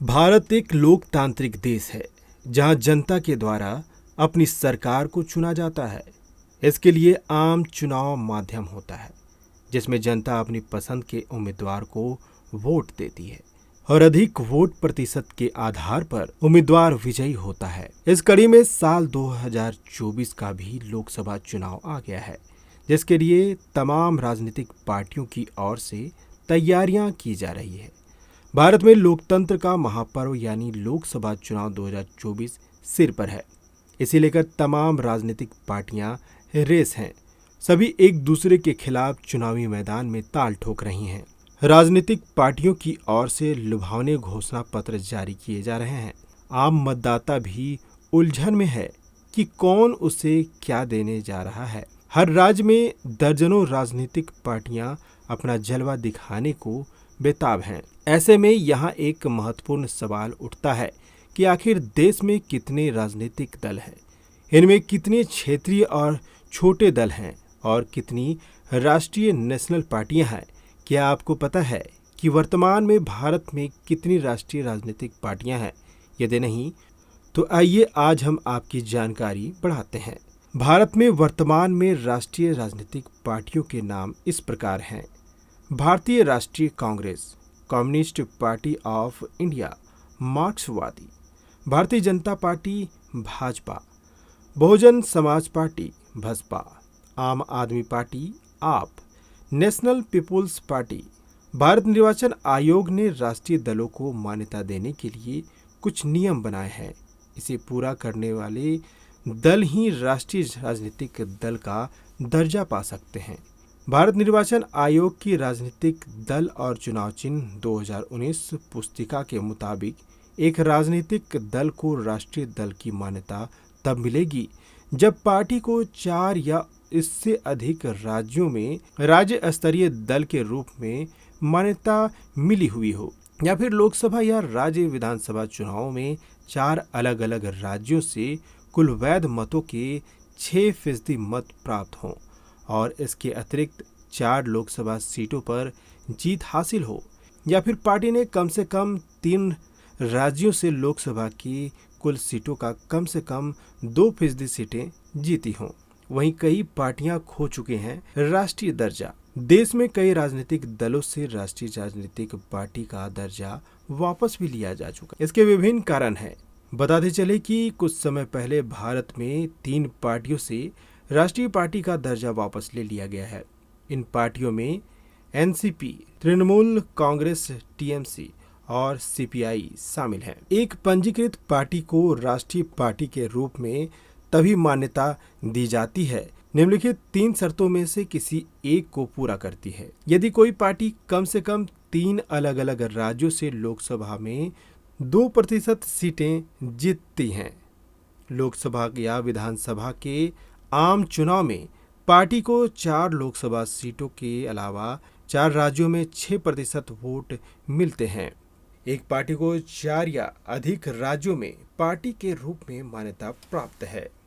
भारत एक लोकतांत्रिक देश है जहां जनता के द्वारा अपनी सरकार को चुना जाता है। इसके लिए आम चुनाव माध्यम होता है जिसमें जनता अपनी पसंद के उम्मीदवार को वोट देती है और अधिक वोट प्रतिशत के आधार पर उम्मीदवार विजयी होता है। इस कड़ी में साल 2024 का भी लोकसभा चुनाव आ गया है, जिसके लिए तमाम राजनीतिक पार्टियों की ओर से तैयारियां की जा रही है। भारत में लोकतंत्र का महापर्व यानी लोकसभा चुनाव 2024 सिर पर है। इसे लेकर तमाम राजनीतिक पार्टियां रेस हैं। सभी एक दूसरे के खिलाफ चुनावी मैदान में ताल ठोक रही हैं। राजनीतिक पार्टियों की ओर से लुभावने घोषणा पत्र जारी किए जा रहे हैं। आम मतदाता भी उलझन में है कि कौन उसे क्या देने जा रहा है। हर राज्य में दर्जनों राजनीतिक पार्टियां अपना जलवा दिखाने को बेताब हैं। ऐसे में यहाँ एक महत्वपूर्ण सवाल उठता है कि आखिर देश में कितने राजनीतिक दल हैं, इनमें कितने क्षेत्रीय और छोटे दल हैं और कितनी राष्ट्रीय नेशनल पार्टियां हैं। क्या आपको पता है कि वर्तमान में भारत में कितनी राष्ट्रीय राजनीतिक पार्टियां हैं? यदि नहीं तो आइए आज हम आपकी जानकारी बढ़ाते हैं। भारत में वर्तमान में राष्ट्रीय राजनीतिक पार्टियों के नाम इस प्रकार हैं: भारतीय राष्ट्रीय Congress, communist party of India, मार्क्सवादी, भारतीय जनता पार्टी भाजपा, बहुजन समाज पार्टी बसपा, आम आदमी पार्टी आप, नेशनल पीपुल्स पार्टी। भारत निर्वाचन आयोग ने राष्ट्रीय दलों को मान्यता देने के लिए कुछ नियम बनाए हैं। इसे पूरा करने वाले दल ही राष्ट्रीय राजनीतिक दल का दर्जा पा सकते हैं। भारत निर्वाचन आयोग की राजनीतिक दल और चुनाव चिन्ह 2019 पुस्तिका के मुताबिक एक राजनीतिक दल को राष्ट्रीय दल की मान्यता तब मिलेगी जब पार्टी को 4 या इससे अधिक राज्यों में राज्य स्तरीय दल के रूप में मान्यता मिली हुई हो, या फिर लोकसभा या राज्य विधानसभा चुनावों में 4 अलग अलग राज्यों से कुल वैध मतों के 6% मत प्राप्त हों और इसके अतिरिक्त 4 लोकसभा सीटों पर जीत हासिल हो, या फिर पार्टी ने कम से कम 3 राज्यों से लोकसभा की कुल सीटों का कम से कम 2% सीटें जीती हों। वहीं कई पार्टियां खो चुके हैं राष्ट्रीय दर्जा। देश में कई राजनीतिक दलों से राष्ट्रीय राजनीतिक पार्टी का दर्जा वापस भी लिया जा चुका है। इसके विभिन्न कारण हैं। बताते चले कि कुछ समय पहले भारत में 3 पार्टियों से राष्ट्रीय पार्टी का दर्जा वापस ले लिया गया है। इन पार्टियों में एनसीपी, तृणमूल कांग्रेस, टीएमसी और सीपीआई शामिल हैं। एक पंजीकृत पार्टी को राष्ट्रीय पार्टी के रूप में तभी मान्यता दी जाती है निम्नलिखित 3 शर्तों में से किसी एक को पूरा करती है। यदि कोई पार्टी कम से कम 3 अलग अलग राज्यों से लोकसभा में 2% सीटें जीतती हैं। लोकसभा या विधानसभा के आम चुनाव में पार्टी को 4 लोकसभा सीटों के अलावा 4 राज्यों में 6% वोट मिलते हैं। एक पार्टी को 4 या अधिक राज्यों में पार्टी के रूप में मान्यता प्राप्त है।